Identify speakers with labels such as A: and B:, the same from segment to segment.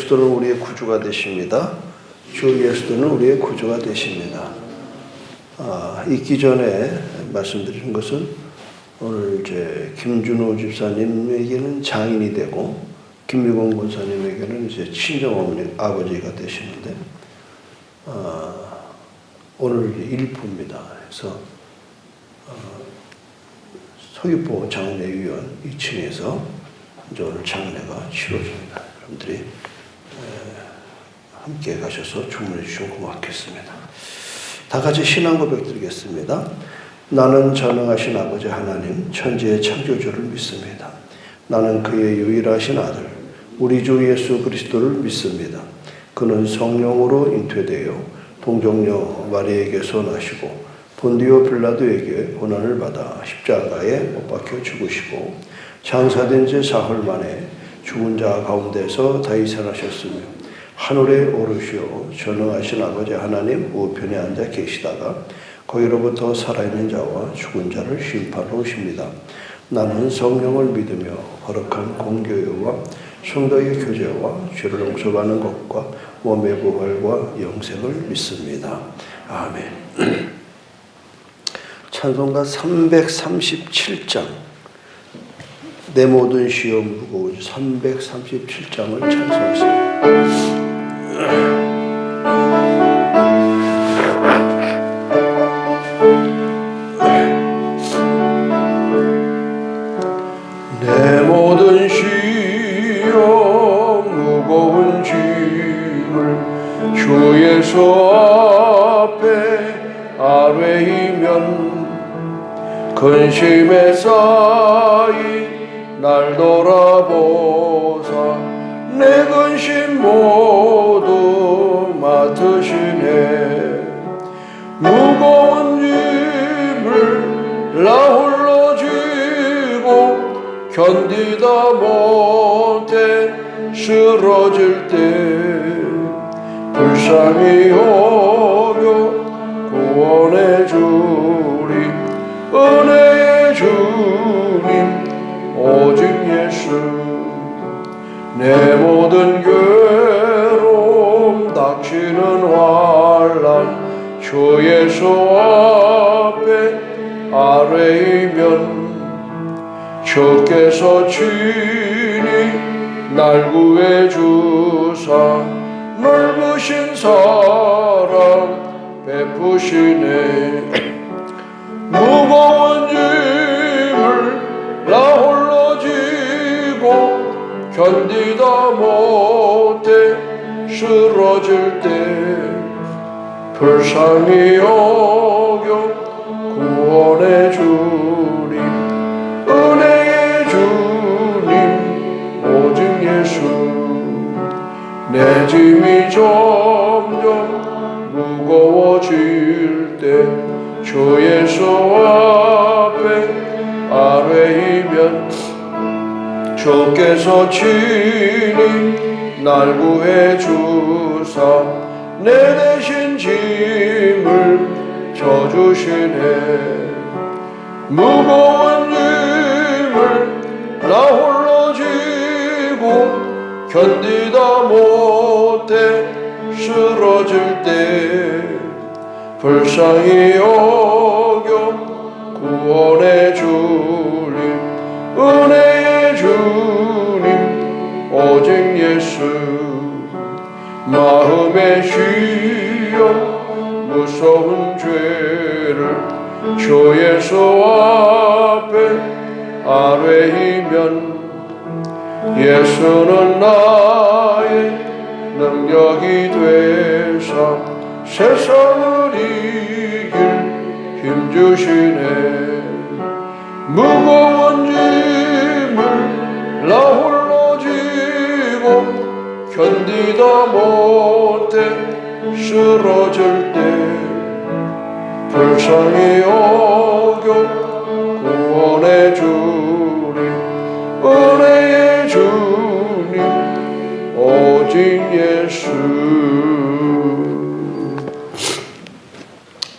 A: 그리스도는 우리의 구주가 되십니다. 주 예수는 우리의 구주가 되십니다. 있기 전에 말씀드린 것은 오늘 이제 김준호 집사님에게는 장인이 되고 김미공 권사님에게는 이제 친정어머니 아버지가 되시는데 오늘 일부입니다. 그래서 서귀포 장례위원 2층에서 이제 오늘 장례가 치러집니다. 여러분들이 함께 가셔서 주문해 주시면 고맙겠습니다. 다 같이 신앙 고백 드리겠습니다. 나는 전능하신 아버지 하나님 천지의 창조주를 믿습니다. 나는 그의 유일하신 아들 우리 주 예수 그리스도를 믿습니다. 그는 성령으로 잉태되어 동정녀 마리에게서 나시고 본디오 빌라도에게 고난을 받아 십자가에 못 박혀 죽으시고 장사된 지 사흘 만에 죽은 자 가운데서 다이살하셨으며 하늘에 오르시어 전능하신 아버지 하나님 우편에 앉아 계시다가 거기로부터 살아있는 자와 죽은 자를 심판하러 오십니다. 나는 성령을 믿으며 거룩한 공교회와 성도의 교제와 죄를 용서받는 것과 몸의 부활과 영생을 믿습니다. 아멘. 찬송가 337장 내 모든 시험 무거운 337장을 찬송하십니다. 내 모든 시험 무거운 짐을 주 예수 앞에 아뢰이면 근심에 쌓인 날 돌아보사 내 근심 모두 맡으시네. 무거운 짐을 나 홀로 지고 견디다 못해 쓰러질 때 불쌍히 여겨 구원해 주리 은혜의 주님 오직 예수. 내 모든 괴로움 닥치는 환난 주 예수 앞에 아뢰이면 주께서 친히 날 구해 주사 넓으신 사랑 베푸시네. 무거운 짐을 나 홀로 지고 견디다 못해 쓰러질 때 불쌍히 여겨 구원해 주리 은혜의 주님 오직 예수. 내 짐이 점점 무거워질 때 주 예수 앞에 아뢰이면 주께서 친히 날 구해 주사 내 대신 짐을 져주시네. 무거운 짐을 나 홀로 지고 견디다 못해 쓰러질 때 불쌍히 여겨 구원해 주리 은혜의 주님 오직 예수. 마음에 쉬어 무서운 죄를 주 예수 앞에 아뢰이면 예수는 나의 능력이 되사 세상을 이길 힘주시네. 무거운 짐을 나 홀로 지고 견디다 못해 쓰러질 때 불쌍히 여겨 구원해 주리 은혜의 주님 오직 예수.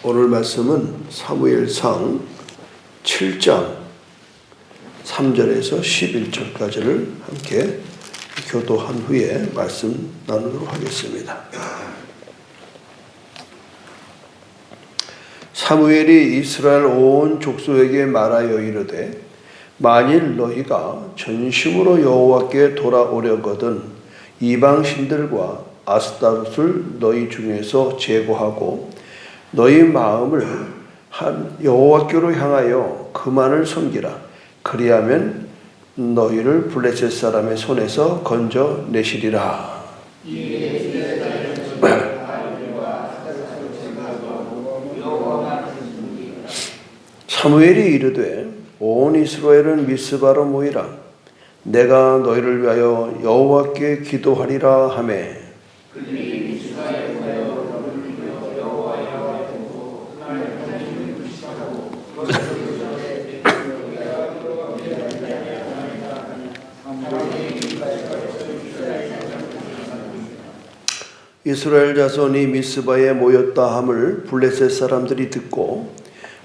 A: 오늘 말씀은 사무엘상 7장 3절에서 11절까지를 함께 교도한 후에 말씀 나누도록 하겠습니다. 사무엘이 이스라엘 온 족속에게 말하여 이르되 만일 너희가 전심으로 여호와께 돌아오려거든 이방 신들과 아스타롯을 너희 중에서 제거하고 너희 마음을 한 여호와께로 향하여 그만을 섬기라. 그리하면 너희를 블레셋 사람의 손에서 건져 내시리라. 사무엘이 이르되 온 이스라엘은 미스바로 모이라. 내가 너희를 위하여 여호와께 기도하리라 하매 이스라엘 자손이 미스바에 모였다 함을 블레셋 사람들이 듣고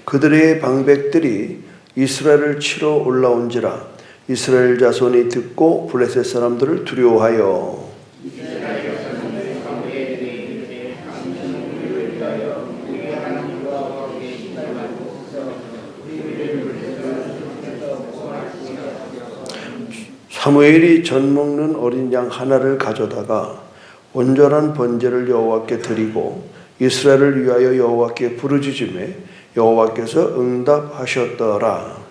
A: 그들의 방백들이 이스라엘을 치러 올라온지라. 이스라엘 자손이 듣고 블레셋 사람들을 두려워하여 사무엘이 젖 먹는 어린 양 하나를 가져다가 온전한 번제를 여호와께 드리고 이스라엘을 위하여 여호와께 부르짖음에 여호와께서 응답하셨더라.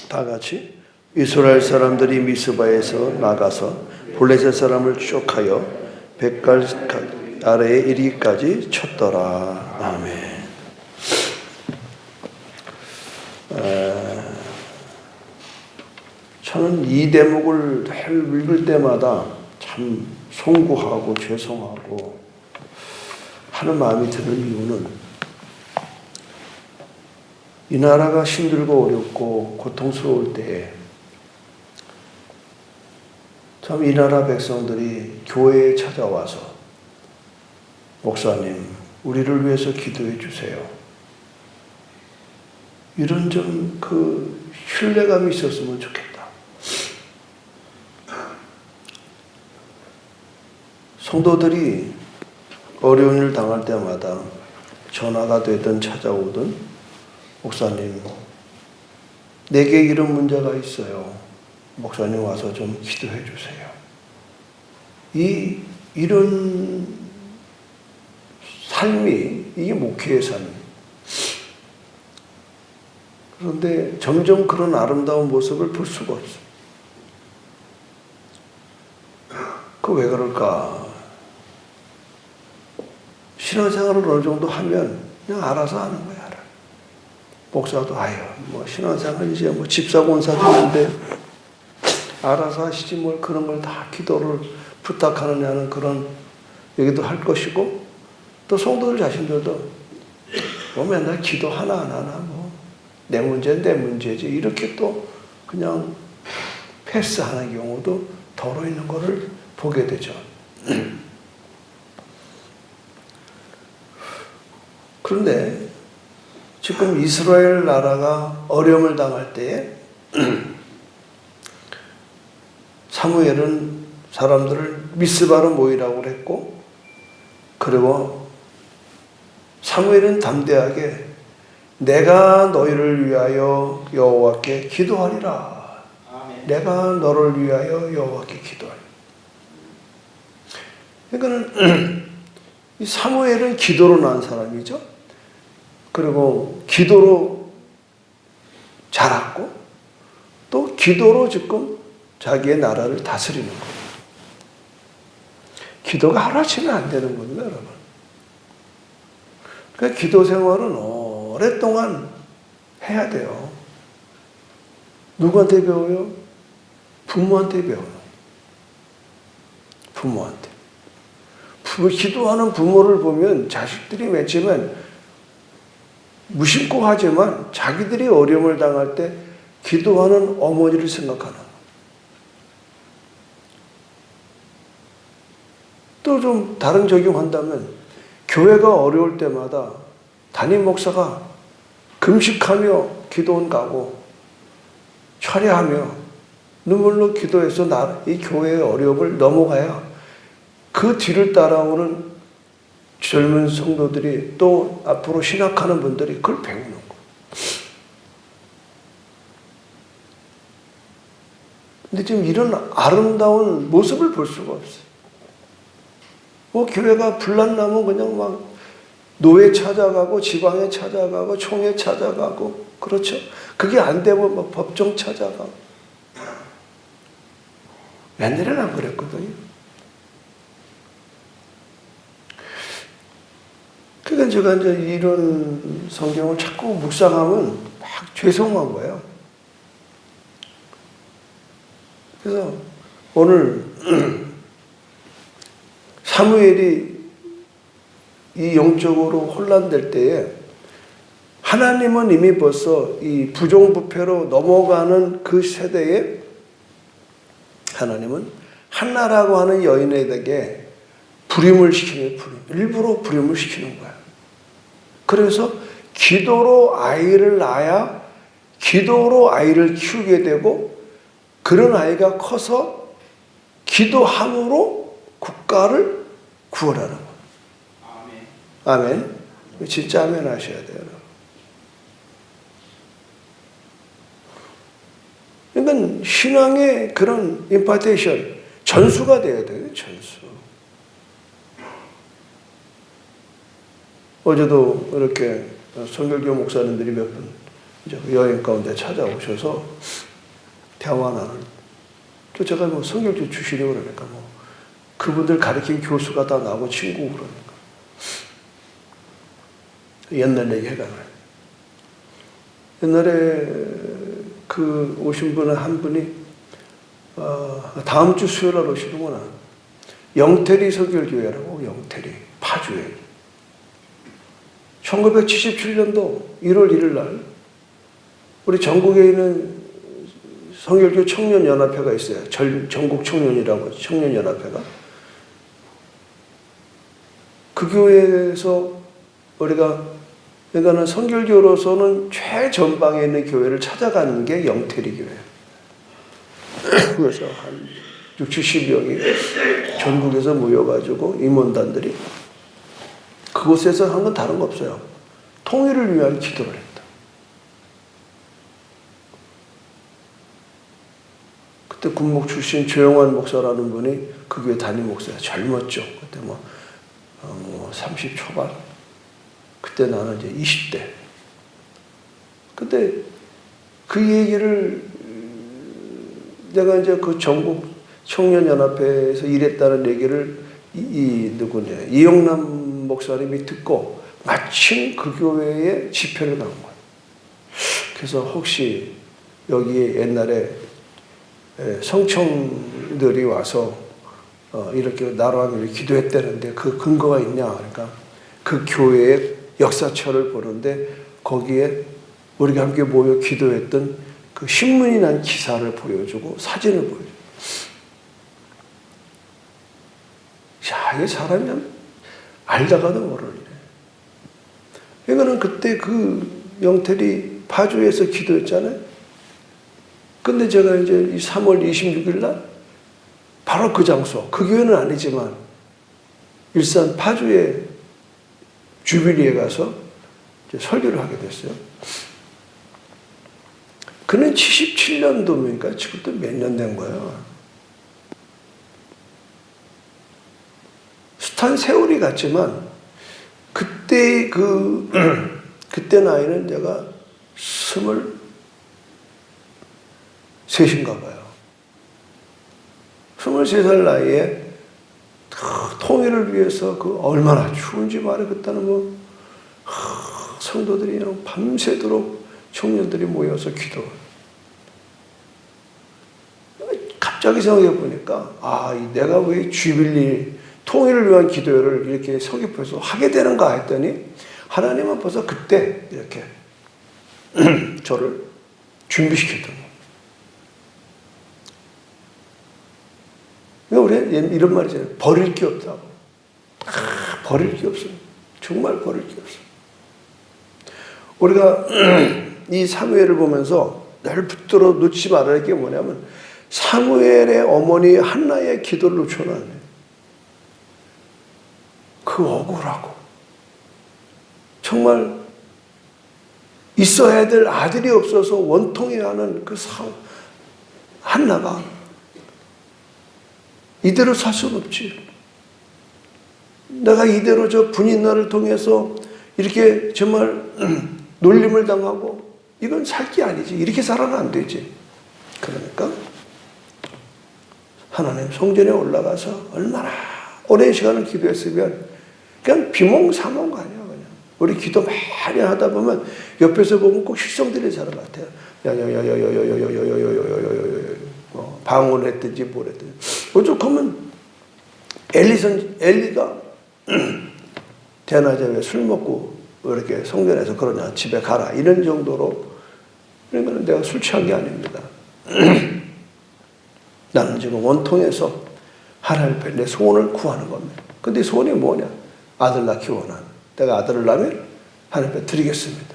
A: 다 같이 이스라엘 사람들이 미스바에서 나가서 블레셋 사람을 추적하여 백갈 아래에 이르기까지 쳤더라. 아멘. 저는 이 대목을 늘 읽을 때마다 참 송구하고 죄송하고 하는 마음이 드는 이유는 이 나라가 힘들고 어렵고 고통스러울 때에 참 이 나라 백성들이 교회에 찾아와서 목사님, 우리를 위해서 기도해 주세요. 이런 좀 신뢰감이 있었으면 좋겠다. 성도들이 어려운 일 당할 때마다 전화가 되든 찾아오든 목사님, 내게 이런 문제가 있어요. 목사님 와서 좀 기도해 주세요. 이런 삶이 이게 목회의 삶. 그런데 점점 그런 아름다운 모습을 볼 수가 없어요. 왜 그럴까? 신앙생활을 어느 정도 하면 그냥 알아서 하는 거야. 목사도 신앙생활 이제 집사 권사도 있는데 알아서 하시지 뭘 그런 걸 다 기도를 부탁하느냐는 그런 얘기도 할 것이고, 또 성도들 자신들도 맨날 기도 하나 안 하나 내 문제는 내 문제지 이렇게 또 그냥 패스하는 경우도 더러 있는 거를 보게 되죠. 그런데 지금 이스라엘 나라가 어려움을 당할 때에 사무엘은 사람들을 미스바로 모이라고 그랬고, 그리고 사무엘은 담대하게 내가 너희를 위하여 여호와께 기도하리라. 아멘. 내가 너를 위하여 여호와께 기도하리라. 그러니까는 이 사무엘은 기도로 난 사람이죠. 그리고 기도로 자랐고 또 기도로 지금 자기의 나라를 다스리는 거예요. 기도가 하루아침에 안 되는 겁니다, 여러분. 그러니까 기도 생활은 오랫동안 해야 돼요. 누구한테 배워요? 부모한테 배워요. 부모한테. 기도하는 부모를 보면 자식들이 맨 처음엔 무심코 하지만 자기들이 어려움을 당할 때 기도하는 어머니를 생각하는 거예요. 또 좀 다른 적용한다면 교회가 어려울 때마다 담임 목사가 금식하며 기도원 가고 철야하며 눈물로 기도해서 이 교회의 어려움을 넘어가야 그 뒤를 따라오는 젊은 성도들이 또 앞으로 신학하는 분들이 그걸 배우는 거예요. 근데 지금 이런 아름다운 모습을 볼 수가 없어요. 교회가 불났나면 그냥 막 노회 찾아가고 지방에 찾아가고 총회 찾아가고 그렇죠. 그게 안 되면 막 법정 찾아가고. 옛날에는 안 그랬거든요. 그러니까 제가 이제 이런 성경을 자꾸 묵상하면 막 죄송한 거예요. 그래서 오늘 사무엘이 이 영적으로 혼란될 때에 하나님은 이미 벌써 이 부정부패로 넘어가는 그 세대에 하나님은 한나라고 하는 여인에게 불임을 시키는 일부러 불임을 시키는 거야. 그래서 기도로 아이를 낳아야 기도로 아이를 키우게 되고 그런 아이가 커서 기도함으로 국가를 구원하는 거야. 아멘. 진짜 아멘 하셔야 돼요. 그러니까 신앙의 그런 임파테이션, 전수가 돼야 돼요. 전수. 어제도 이렇게 성결교 목사님들이 몇 분 여행 가운데 찾아오셔서 대화 나눌. 또 제가 뭐 성결교 출신이고 그러니까 뭐 그분들 가르친 교수가 다 나하고 친구고 그러니까 옛날 얘기 해가지고 옛날에 그 오신 분 한 분이 다음 주 수요일 날 오시는구나. 영태리 성결교회라고 영태리 파주에 1977년도 1월 1일 날 우리 전국에 있는 성결교 청년연합회가 있어요. 전국 청년이라고 청년연합회가. 그 교회에서 그러니까는 성결교로서는 최전방에 있는 교회를 찾아가는 게 영태리 교회예요. 그래서 한 60, 70명이 전국에서 모여가지고 임원단들이 그곳에서 한 건 다른 거 없어요. 통일을 위한 기도를 했다. 그때 군목 출신 조영환 목사라는 분이 그 교회 담임 목사예요. 젊었죠. 그때 뭐 30 초반. 그때 나는 이제 20대. 그때 그 얘기를 내가 이제 그 전국 청년연합회에서 일했다는 얘기를 누구냐 이영남 목사님이 듣고 마침 그 교회에 집회를 간 거예요. 그래서 혹시 여기에 옛날에 성청들이 와서 이렇게 나라와 기도했다는데 그 근거가 있냐? 그러니까 그 교회의 역사처를 보는데 거기에 우리가 함께 모여 기도했던 그 신문이 난 기사를 보여주고 사진을 보여줘. 야, 이게 사람이 알다가도 모르네. 이거는 그때 그 영태리 파주에서 기도했잖아요. 근데 제가 이제 3월 26일 날 바로 그 장소, 그 교회는 아니지만 일산 파주에 주빌리에 가서 이제 설교를 하게 됐어요. 그는 77년도니까 지금도 몇 년 된 거예요. 숱한 세월이 갔지만 그때 그때 나이는 제가 23인가 봐요. 23살 나이에 통일을 위해서 그 얼마나 추운지 말하겠다는 뭐 성도들이 그냥 밤새도록 청년들이 모여서 기도. 갑자기 생각해 보니까 내가 왜 주빌리 통일을 위한 기도를 이렇게 서귀포에서 하게 되는가 했더니 하나님은 벌써 그때 이렇게 저를 준비시켰던 거예요. 그러니까 우리 이런 말이잖아요. 버릴 게 없다고. 버릴 게 없어요. 정말 버릴 게 없어요. 우리가 이 사무엘을 보면서 늘 붙들어 놓지 말아야 할 게 뭐냐면 사무엘의 어머니 한나의 기도를 놓쳐는 안 해요. 그 억울하고 정말 있어야 될 아들이 없어서 원통해하는 그 한나가 이대로 살 수는 없지. 내가 이대로 저 분인나를 통해서 이렇게 정말 놀림을 당하고 이건 살 게 아니지. 이렇게 살아는 안 되지. 그러니까 하나님 성전에 올라가서 얼마나 오랜 시간을 기도했으면 그냥 비몽사몽 아니야. 그냥 우리 기도 많이 하다 보면 옆에서 보면 꼭 실성 들리는 사람 같아요. 방언을 했든지 뭘 했든지. 오죽하면 엘리가 대낮에 왜 술 먹고 이렇게 성전에서 그러냐 집에 가라 이런 정도로. 그러니까 내가 술 취한 게 아닙니다. 나는 지금 원통해서 하나님 앞에 내 소원을 구하는 겁니다. 근데 소원이 뭐냐? 아들 낳기 원하는. 내가 아들을 낳으면 하나님 앞에 드리겠습니다.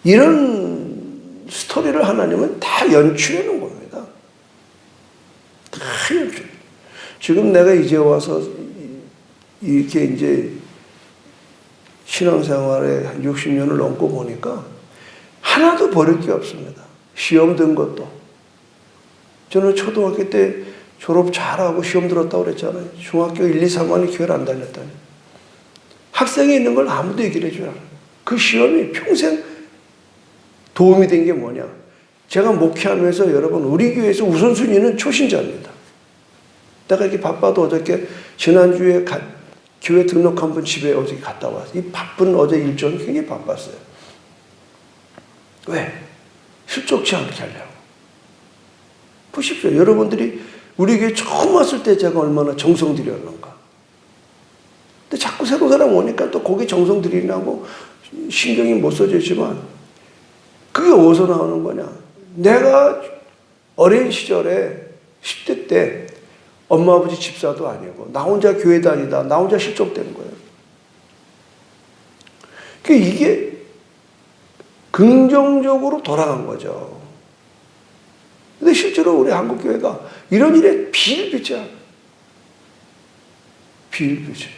A: 이런 스토리를 하나님은 다 연출해 놓은 겁니다. 다 연출. 지금 내가 이제 와서 이렇게 이제 신앙생활에 한 60년을 넘고 보니까 하나도 버릴 게 없습니다. 시험 든 것도. 저는 초등학교 때 졸업 잘하고 시험 들었다고 그랬잖아요. 중학교 1, 2, 3학년이 교회를 안 다녔다니. 학생이 있는 걸 아무도 얘기를 해주지 않아요. 그 시험이 평생 도움이 된 게 뭐냐. 제가 목회하면서 여러분 우리 교회에서 우선순위는 초신자입니다. 내가 이렇게 바빠도 어저께 지난주에 교회 등록한 분 집에 어저께 갔다 왔어요. 이 바쁜 어제 일정이 굉장히 바빴어요. 왜? 실족치 않게 하려고. 보십시오. 여러분들이 우리 교회 처음 왔을 때 제가 얼마나 정성 들였는가. 근데 자꾸 새로운 사람 오니까 또 거기 정성 들이냐고 신경이 못 써져 있지만 그게 어디서 나오는 거냐. 내가 어린 시절에 10대 때 엄마 아버지 집사도 아니고 나 혼자 교회 다니다 나 혼자 실족된 거예요. 이게 긍정적으로 돌아간 거죠. 근데 실제로 우리 한국교회가 이런 일에 비일비재야. 비일비재.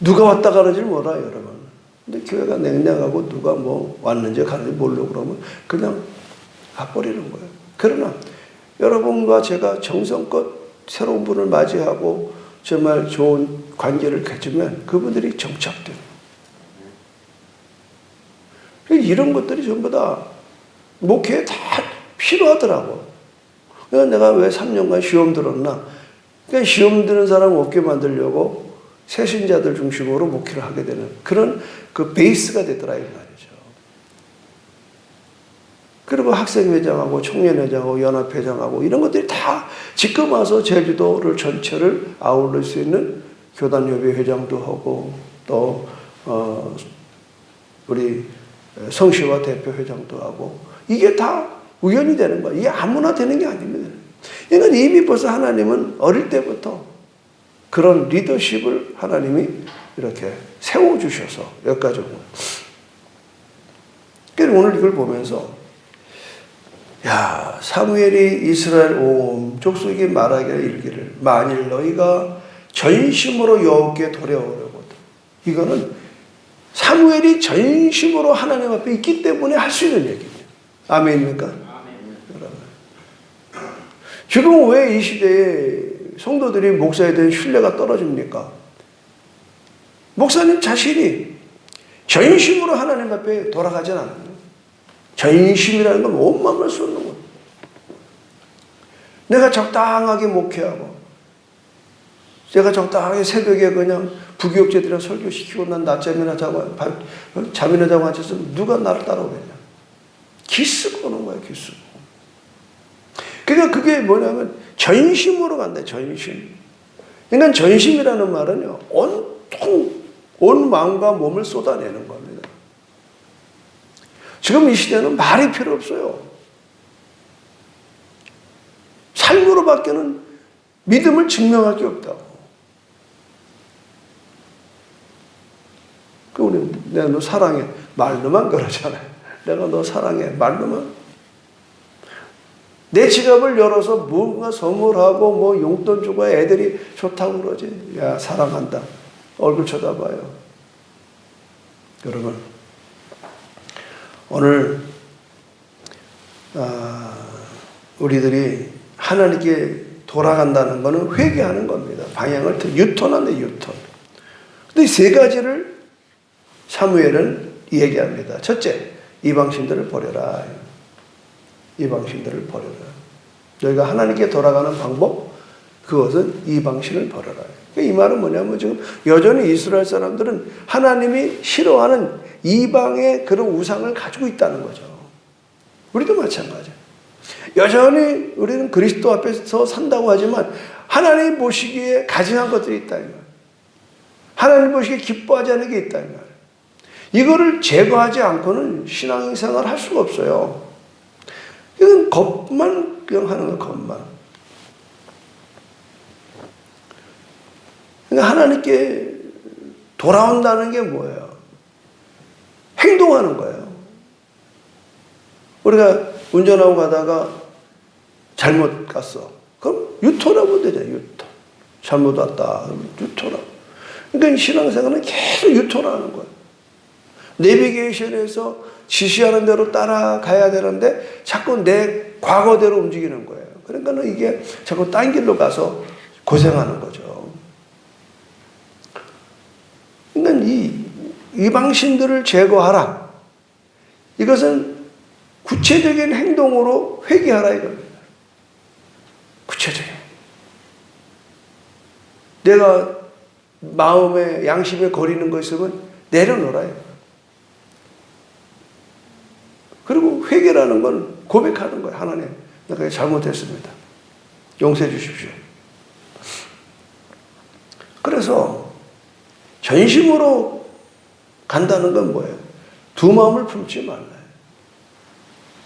A: 누가 왔다 가는지 몰라요, 여러분. 근데 교회가 냉랭하고 누가 뭐 왔는지 가는지 모르고 그러면 그냥 가버리는 거예요. 그러나 여러분과 제가 정성껏 새로운 분을 맞이하고 정말 좋은 관계를 맺으면 그분들이 정착돼요. 이런 것들이 전부 다 목회에 다 필요하더라고. 그래서 내가 왜 3년간 시험 들었나? 그러니까 시험 드는 사람 없게 만들려고 새신자들 중심으로 목회를 하게 되는 그런 그 베이스가 되더라 이 말이죠. 그리고 학생회장하고 청년회장하고 연합회장하고 이런 것들이 다 지금 와서 제주도를 전체를 아울릴 수 있는 교단협의 회장도 하고 또 우리 성시와 대표회장도 하고 이게 다 우연이 되는 거야. 이게 아무나 되는 게 아닙니다. 이건 이미 벌써 하나님은 어릴 때부터 그런 리더십을 하나님이 이렇게 세워주셔서 여기까지 온 거예요. 그래서 오늘 이걸 보면서 야 사무엘이 이스라엘 온 족속에게 말하기를 이르기를 만일 너희가 전심으로 여호와께 돌아오려거든. 이거는 사무엘이 전심으로 하나님 앞에 있기 때문에 할 수 있는 얘기입니다. 아멘입니까? 아멘. 지금 왜 이 시대에 성도들이 목사에 대한 신뢰가 떨어집니까? 목사님 자신이 전심으로 하나님 앞에 돌아가지 않아요. 전심이라는 건 온 마음을 쏟는 거예요. 내가 적당하게 목회하고 제가 적당하게 새벽에 그냥 부교육제들이랑 설교시키고 난 낮잠이나 자고 잠이나 자고 앉았으면 누가 나를 따라오겠냐. 기쓰고 오는 거야. 기쓰고. 그러니까 그게 뭐냐면 전심으로 간다. 전심. 그러니까 전심이라는 말은요. 온 마음과 몸을 쏟아내는 겁니다. 지금 이 시대는 말이 필요 없어요. 삶으로밖에는 믿음을 증명할 게 없다고. 우리 내가 너 사랑해 말로만 그러잖아요. 내가 너 사랑해 말로만. 내 지갑을 열어서 뭔가 선물하고 뭐 용돈 주고 애들이 좋다고 그러지. 야 사랑한다. 얼굴 쳐다봐요. 여러분 오늘 우리들이 하나님께 돌아간다는 것은 회개하는 겁니다. 방향을 유턴한다. 유턴. 근데 이 세 가지를 사무엘은 얘기합니다. 첫째, 이방신들을 버려라. 이방신들을 버려라. 너희가 하나님께 돌아가는 방법, 그것은 이방신을 버려라. 이 말은 뭐냐면 지금 여전히 이스라엘 사람들은 하나님이 싫어하는 이방의 그런 우상을 가지고 있다는 거죠. 우리도 마찬가지예요. 여전히 우리는 그리스도 앞에서 산다고 하지만 하나님 보시기에 가증한 것들이 있다. 하나님 보시기에 기뻐하지 않는 게 있다. 이거를 제거하지 않고는 신앙생활을 할 수가 없어요. 이건 겁만 그냥 하는 거예요. 겁만. 그러니까 하나님께 돌아온다는 게 뭐예요? 행동하는 거예요. 우리가 운전하고 가다가 잘못 갔어. 그럼 유턴하면 되잖아요. 유턴. 잘못 왔다. 그럼 유턴하고. 그러니까 신앙생활은 계속 유턴하는 거예요. 내비게이션에서 지시하는 대로 따라가야 되는데 자꾸 내 과거대로 움직이는 거예요. 그러니까 이게 자꾸 딴 길로 가서 고생하는 거죠. 그러니까 이 이방신들을 제거하라. 이것은 구체적인 행동으로 회개하라 이겁니다. 구체적인. 내가 마음에 양심에 거리는 거 있으면 내려놓으라. 그리고 회개라는 건 고백하는 거예요. 하나님, 내가 잘못했습니다. 용서해 주십시오. 그래서 전심으로 간다는 건 뭐예요? 두 마음을 품지 말라요.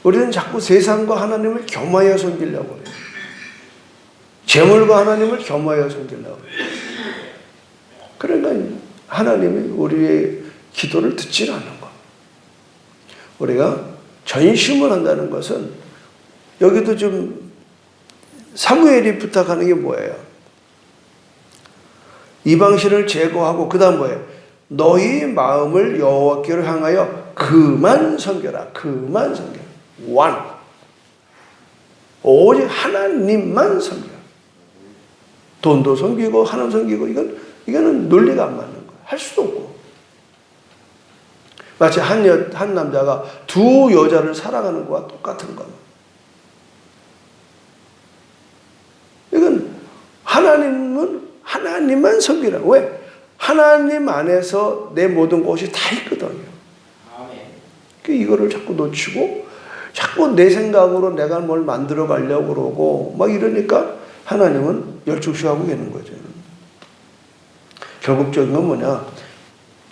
A: 우리는 자꾸 세상과 하나님을 겸하여 섬기려고 해요. 재물과 하나님을 겸하여 섬기려고 해요. 그러니까 하나님이 우리의 기도를 듣지 않는 거예요. 우리가 전심을 한다는 것은 여기도 좀 사무엘이 부탁하는 게 뭐예요? 이방신을 제거하고 그 다음 뭐예요? 너희 마음을 여호와께로 향하여 그만 섬겨라. 그만 섬겨라. one. 오직 하나님만 섬겨라. 돈도 섬기고 하나님 섬기고 이거는 논리가 안 맞는 거예요. 할 수도 없고. 마치 한 남자가 두 여자를 사랑하는 것과 똑같은 겁니다. 이건 하나님만 섬기라. 왜? 하나님 안에서 내 모든 것이 다 있거든요. 이거를 자꾸 놓치고 자꾸 내 생각으로 내가 뭘 만들어 가려고 그러고 막 이러니까 하나님은 열중시하고 계는 거죠. 결국적인 건 뭐냐?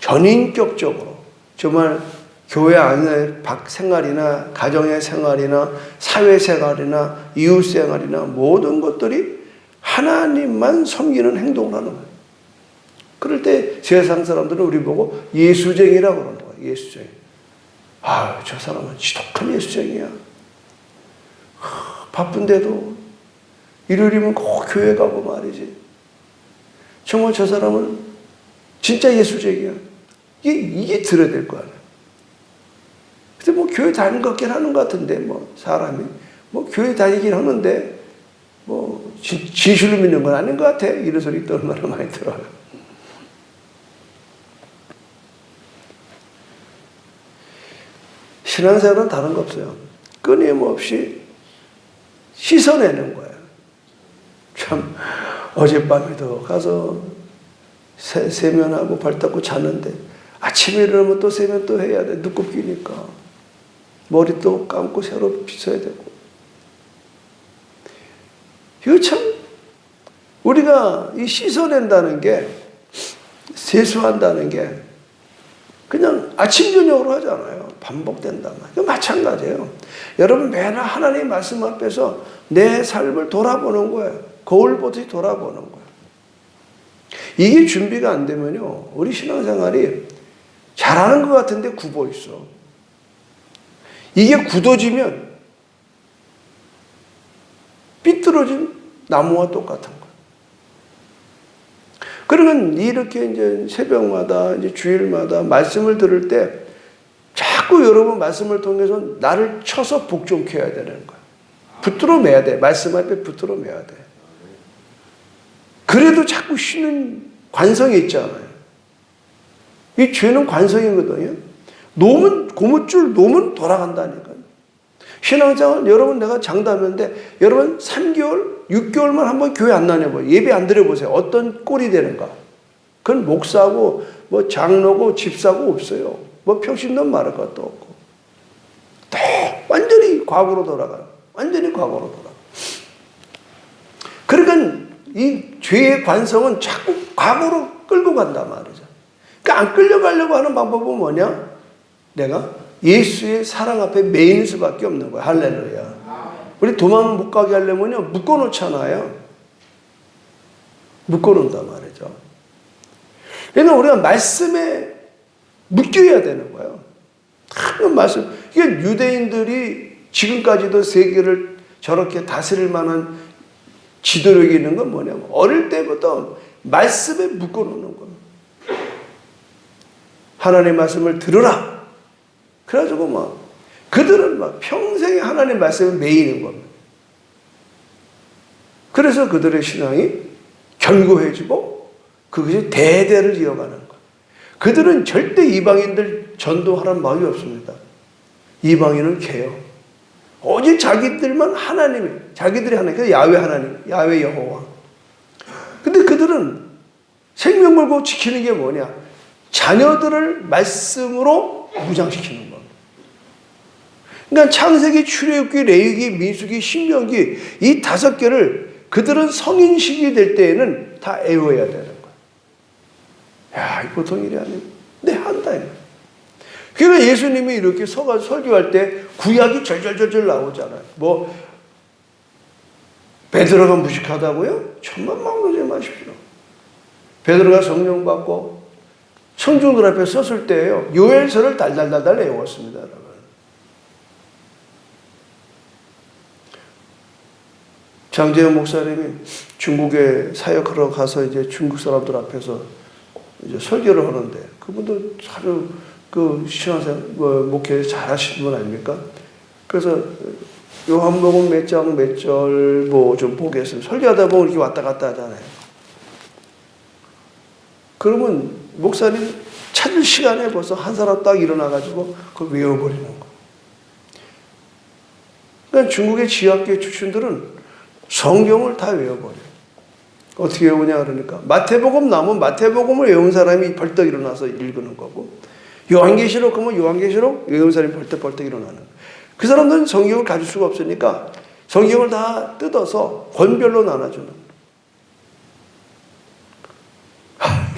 A: 전인격적으로 정말 교회 안의 생활이나 가정의 생활이나 사회생활이나 이웃생활이나 모든 것들이 하나님만 섬기는 행동을 하는 거예요. 그럴 때 세상 사람들은 우리 보고 예수쟁이라고 그러는 거예요. 예수쟁이. 아, 저 사람은 지독한 예수쟁이야. 바쁜데도 일요일이면 꼭 교회 가고 말이지. 정말 저 사람은 진짜 예수쟁이야. 이게 들어야 될 거 아니야. 근데 뭐 교회 다니는 것 같긴 하는 것 같은데, 뭐 사람이 뭐 교회 다니긴 하는데 뭐 진실로 믿는 건 아닌 것 같아. 이런 소리 또 얼마나 많이 들어요. 신앙생활은 다른 거 없어요. 끊임없이 씻어내는 거예요. 참 어젯밤에도 가서 세면하고 발 닦고 자는데 아침에 일어나면 또 세면 또 해야 돼. 눈곱 끼니까. 머리 또 감고 새로 빗어야 되고. 이거 참 우리가 이 씻어낸다는 게, 세수한다는 게 그냥 아침 저녁으로 하잖아요. 반복된단 말이에요. 마찬가지예요. 여러분 매일 하나님의 말씀 앞에서 내 삶을 돌아보는 거예요. 거울 보듯이 돌아보는 거예요. 이게 준비가 안 되면요, 우리 신앙생활이 잘하는 것 같은데 굽어 있어. 이게 굳어지면 삐뚤어진 나무와 똑같은 거예요. 그러면 이렇게 이제 새벽마다, 이제 주일마다 말씀을 들을 때 자꾸 여러분 말씀을 통해서 나를 쳐서 복종케 해야 되는 거예요. 붙들어 매야 돼. 말씀 앞에 붙들어 매야 돼. 그래도 자꾸 쉬는 관성이 있잖아요. 이 죄는 관성이거든요. 놓으면, 고무줄 놓으면 돌아간다니까요. 신앙생활, 여러분 내가 장담하는데, 여러분 3개월, 6개월만 한번 교회 안 다녀보세요. 예배 안 드려보세요. 어떤 꼴이 되는가. 그건 목사고, 뭐 장로고, 집사고 없어요. 뭐 평신도 말할 것도 없고. 또 완전히 과거로 돌아가요. 완전히 과거로 돌아가요. 그러니까 이 죄의 관성은 자꾸 과거로 끌고 간단 말이죠. 그러니까 안 끌려가려고 하는 방법은 뭐냐? 내가 예수의 사랑 앞에 매이는 수밖에 없는 거야. 할렐루야. 우리 도망 못 가게 하려면요, 묶어놓잖아요. 묶어놓는단 말이죠. 그러니까 우리가 말씀에 묶여야 되는 거예요. 큰 말씀. 이게 유대인들이 지금까지도 세계를 저렇게 다스릴 만한 지도력이 있는 건 뭐냐면, 어릴 때부터 말씀에 묶어놓는 겁니다. 하나님의 말씀을 들으라. 그래가지고 그들은 평생에 하나님의 말씀에 매이는 겁니다. 그래서 그들의 신앙이 견고해지고 그것이 대대를 이어가는 거예요. 그들은 절대 이방인들 전도하라는 마음이 없습니다. 이방인은 개요. 오직 자기들만 하나님이, 자기들이 하나님, 그 야훼 하나님, 야훼 여호와. 근데 그들은 생명 걸고 지키는 게 뭐냐? 자녀들을 말씀으로 무장시키는 겁니다. 그러니까 창세기, 출애굽기, 레위기, 민수기, 신명기 이 5개를 그들은 성인식이 될 때에는 다 애워야 되는 거예요. 야, 이 보통 일이 아니에요. 네, 한다. 그러니까 예수님이 이렇게 서가지고 설교할 때 구약이 절절절절 나오잖아요. 뭐 베드로가 무식하다고요? 천만 망설이지 마십시오. 베드로가 성령 받고 청중들 앞에 섰을 때예요, 요엘서를 달달달달 외웠습니다, 여러분. 장재현 목사님이 중국에 사역하러 가서 이제 중국 사람들 앞에서 이제 설교를 하는데, 그분도 아주 그 신앙생활 목회 잘 하시는 분 아닙니까? 그래서 요한복음 몇 장 몇 절 뭐 좀 보겠습니다. 설교하다 보면 이렇게 왔다 갔다 하잖아요. 그러면 목사님 찾을 시간에 벌써 한 사람 딱 일어나가지고 그걸 외워버리는 거. 그러니까 중국의 지하교회 출신들은 성경을 다 외워버려요. 어떻게 외우냐 그러니까 마태복음 나오면 마태복음을 외운 사람이 벌떡 일어나서 읽는 거고, 요한계시록 그러면 요한계시록 외운 사람이 벌떡 일어나는 거예요. 그 사람들은 성경을 가질 수가 없으니까 성경을 다 뜯어서 권별로 나눠주는 거예요.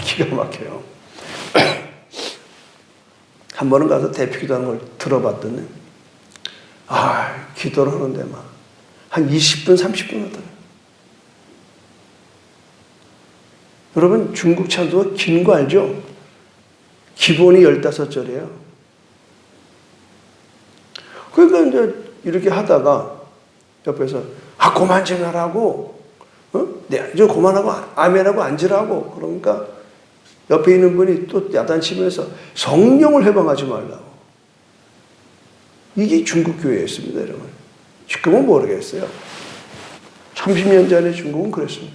A: 기가 막혀요. 한 번은 가서 대표기도하는 걸 들어봤더니 기도를 하는데 한 20분 30분 하더라고요. 여러분 중국 찬송가 긴 거 알죠? 기본이 15절이에요. 그러니까 이제 이렇게 하다가 옆에서 그만 좀 하라고, 네, 이제 그만하고 아멘하고 앉으라고. 그러니까 옆에 있는 분이 또 야단치면서 성령을 해방하지 말라고. 이게 중국 교회였습니다, 여러분. 지금은 모르겠어요. 30년 전에 중국은 그랬습니다.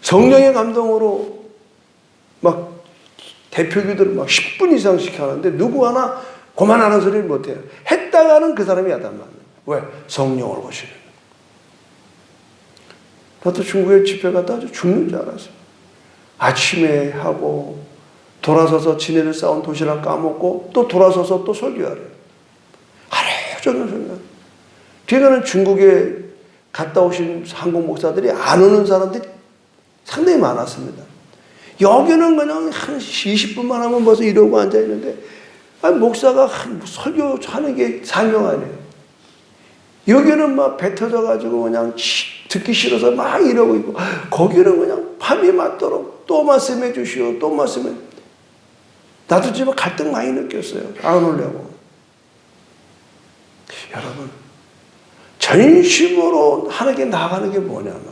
A: 성령의 감동으로 막 대표기도를 10분 이상씩 하는데 누구 하나 그만하는 소리를 못해요. 했다가는 그 사람이 야단 맞는. 왜? 성령을 보시는. 나도 중국에 집회 갔다 아주 죽는 줄 알았어요. 아침에 하고 돌아서서 지네들 싸운 도시락 까먹고 또 돌아서서 또 설교하래요. 하루 종일 설교하래요. 뒤에는 중국에 갔다 오신 한국 목사들이 안 오는 사람들이 상당히 많았습니다. 여기는 그냥 한 20분만 하면 벌써 이러고 앉아있는데 아니, 목사가 설교하는 게 사명 아니에요. 여기는 막 배 터져가지고 그냥 듣기 싫어서 막 이러고 있고, 거기는 그냥 밤이 맞도록 또 말씀해 주시오, 또 말씀해. 나도 지금 갈등 많이 느꼈어요. 안 오려고. 여러분, 전심으로 하나님께 나가는 게 뭐냐 말이죠.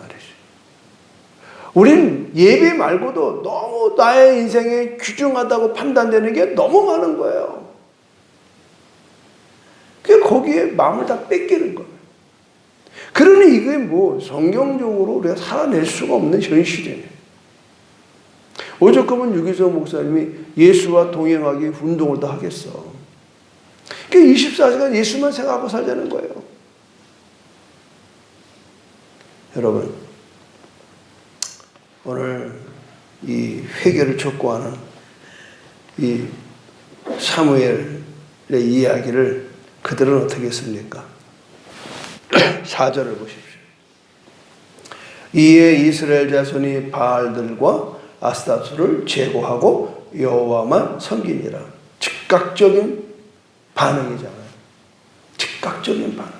A: 우린 예배 말고도 너무 나의 인생에 귀중하다고 판단되는 게 너무 많은 거예요. 그러니까 거기에 마음을 다 뺏기는 거예요. 그러니 이게 뭐 성경적으로 우리가 살아낼 수가 없는 현실이에요. 오죽하면 유기성 목사님이 예수와 동행하기 운동을 다 하겠어. 그러니까 24시간 예수만 생각하고 살자는 거예요. 여러분, 오늘 이 회개를 촉구하는 이 사무엘의 이야기를 그들은 어떻게 했습니까? 4절을 보십시오. 이에 이스라엘 자손이 바알들과 아스타트를 제거하고 여호와만 섬기니라. 즉각적인 반응이잖아요. 즉각적인 반응.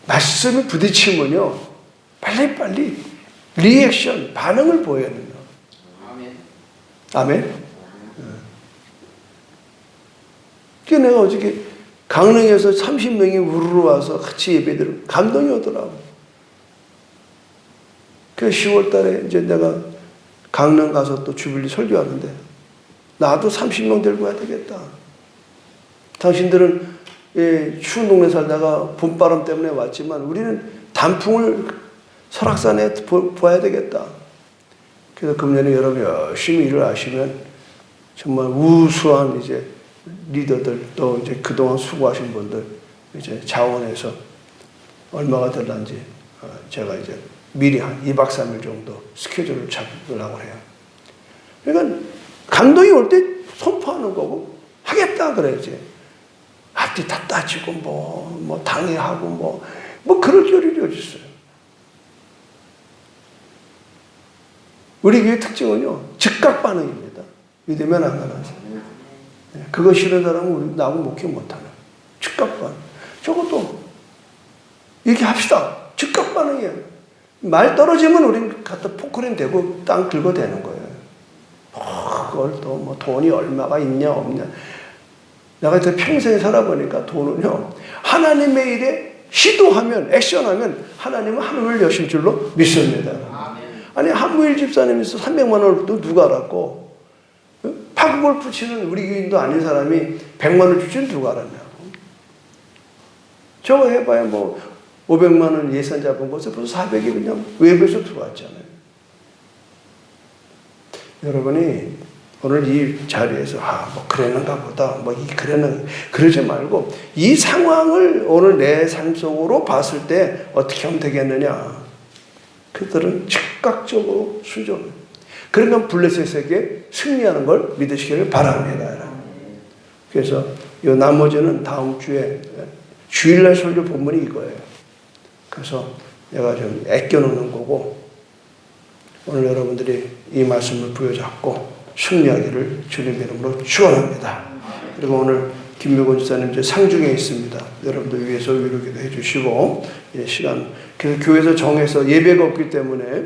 A: 말씀이 부딪히면요, 빨리빨리 리액션, 반응을 보여야 돼요. 아멘. 아멘. 그러니까 내가 어저께 강릉에서 30명이 우르르 와서 같이 예배드리고 감동이 오더라고. 그래서 10월 달에 이제 내가 강릉 가서 또 주빌리 설교하는데, 나도 30명 데리고 와야 되겠다. 당신들은 추운 동네 살다가 봄바람 때문에 왔지만 우리는 단풍을 설악산에 보아야 되겠다. 그래서 금년에 여러분 열심히 일을 하시면 정말 우수한 이제 리더들, 또 이제 그동안 수고하신 분들 이제 자원해서 얼마가 될런지 제가 이제 미리 한 2박 3일 정도 스케줄을 잡으려고 해요. 그러니까 감동이 올 때 선포하는 거고, 하겠다 그래야지. 앞뒤 다 따지고 뭐 당해하고 뭐 그럴 겨를이 어디 있어요. 우리 교회 특징은요, 즉각 반응입니다. 믿으면 안 가라서. 그거 싫은 사람은 우리 나하고 목회 못하네. 즉각 반응. 저것도 얘기합시다. 즉각 반응이에요. 말 떨어지면 우린 갖다 포크레인 대고 땅 긁어대는 거예요. 그걸 또 뭐 돈이 얼마가 있냐 없냐. 내가 평생 살아보니까 돈은요, 하나님의 일에 시도하면, 액션하면 하나님은 하늘을 여실 줄로 믿습니다. 아니, 한무일 집사님이 300만 원을 또 누가 알았고, 파크골프 치는 우리 교인도 아닌 사람이 100만 원 주지는 누가 알았냐고. 저거 해봐야 뭐 500만 원 예산 잡은 것에 벌써 400이 그냥 외부에서 들어왔잖아요. 여러분이 오늘 이 자리에서 뭐 그랬는가 보다, 그러지 말고 이 상황을 오늘 내 삶 속으로 봤을 때 어떻게 하면 되겠느냐. 그들은 즉각적으로 순종해요. 그러면 블레셋에게 승리하는 걸 믿으시기를 바랍니다. 그래서 이 나머지는 다음 주에 주일날 설교 본문이 이거예요. 그래서 내가 좀 아껴놓는 거고, 오늘 여러분들이 이 말씀을 부여잡고 승리하기를 주님 이름으로 축원합니다. 그리고 오늘 김묘곤 지사님 이제 상중에 있습니다. 여러분들 위해서 위로기도 해주시고, 시간 그 교회에서 정해서 예배가 없기 때문에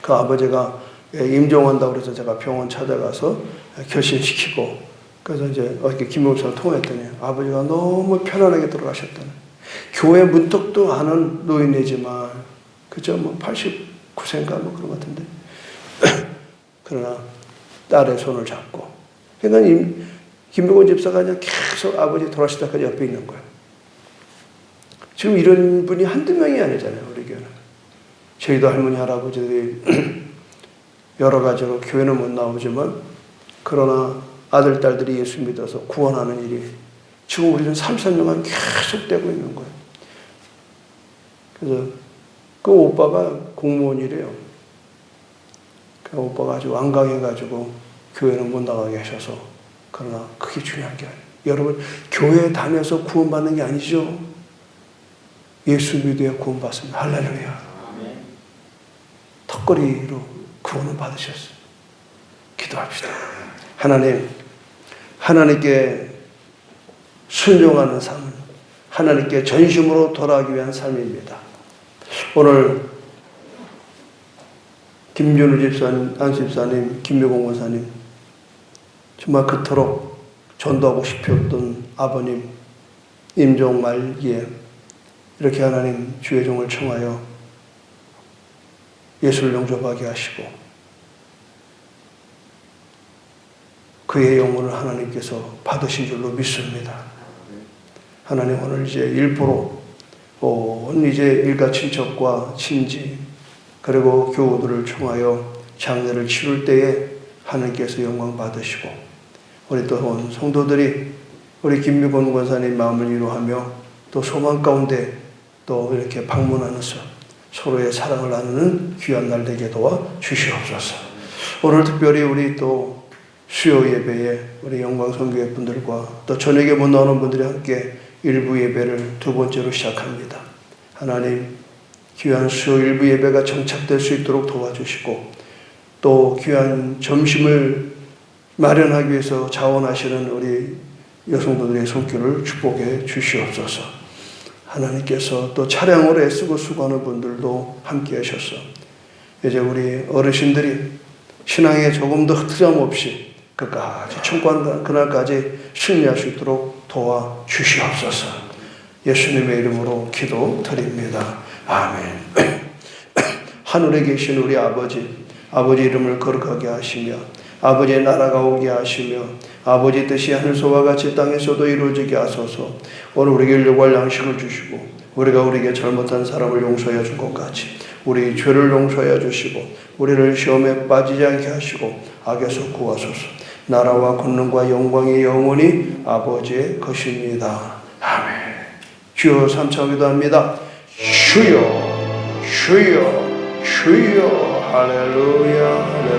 A: 그 아버지가 임종한다고 그래서 제가 병원 찾아가서 결심시키고, 그래서 이제 어저께 김묘곤 지사랑 통화했더니 아버지가 너무 편안하게 돌아가셨다는. 교회 문턱도 아는 노인이지만, 그죠? 뭐 89세인가 뭐 그런 것 같은데. 그러나 딸의 손을 잡고. 그러니까 김묘곤 집사가 그냥 계속 아버지 돌아가실 때까지 옆에 있는 거예요. 지금 이런 분이 한두 명이 아니잖아요, 우리 교회는. 저희도 할머니, 할아버지들이 여러 가지로 교회는 못 나오지만, 그러나 아들, 딸들이 예수 믿어서 구원하는 일이 지금 우리는 3, 4년간 계속 되고 있는 거예요. 그래서 그 오빠가 공무원이래요. 그 오빠가 아주 완강해가지고 교회는 못 나가게 하셔서. 그러나 그게 중요한 게 아니에요. 여러분, 교회 다녀서 구원받는 게 아니죠. 예수 믿어야 구원받습니다. 할렐루야. 턱걸이로 구원을 받으셨어요. 기도합시다. 하나님, 하나님께 순종하는 삶, 하나님께 전심으로 돌아가기 위한 삶입니다. 오늘 김준우 집사님, 안수 집사님, 김미공 원사님, 정말 그토록 전도하고 싶었던 아버님 임종 말기에 이렇게 하나님 주의 종을 청하여 예수를 영접하게 하시고 그의 영혼을 하나님께서 받으신 줄로 믿습니다. 하나님 오늘 이제 일부로 온 이제 일가 친척과 친지 그리고 교우들을 총하여 장례를 치룰 때에 하나님께서 영광 받으시고 우리 또 온 성도들이 우리 김미곤 권사님 마음을 위로하며 또 소망 가운데 또 이렇게 방문하면서 서로의 사랑을 나누는 귀한 날 되게 도와 주시옵소서. 오늘 특별히 우리 또 수요 예배에 우리 영광선교회 분들과 또 저녁에 못 나오는 분들이 함께 일부 예배를 두 번째로 시작합니다. 하나님 귀한 수요 일부 예배가 정착될 수 있도록 도와주시고 또 귀한 점심을 마련하기 위해서 자원하시는 우리 여성분들의 손길을 축복해 주시옵소서. 하나님께서 또 차량으로 애쓰고 수고하는 분들도 함께 하셔서 이제 우리 어르신들이 신앙에 조금 더 흐트럼 없이 끝까지 청구하는 그날까지 승리할 수 있도록 도와 주시옵소서. 예수님의 이름으로 기도드립니다. 아멘. 하늘에 계신 우리 아버지 이름을 거룩하게 하시며 아버지의 나라가 오게 하시며 아버지 뜻이 하늘소와 같이 땅에서도 이루어지게 하소서. 오늘 우리에게 일용할 양식을 주시고 우리가 우리에게 잘못한 사람을 용서해 준 것 같이 우리 죄를 용서해 주시고 우리를 시험에 빠지지 않게 하시고 악에서 구하소서. 나라와 권능과 영광이 영원히 아버지의 것입니다. 아멘. 주여 삼창 기도합니다. 주여 주여 주여 할렐루야 할렐루야.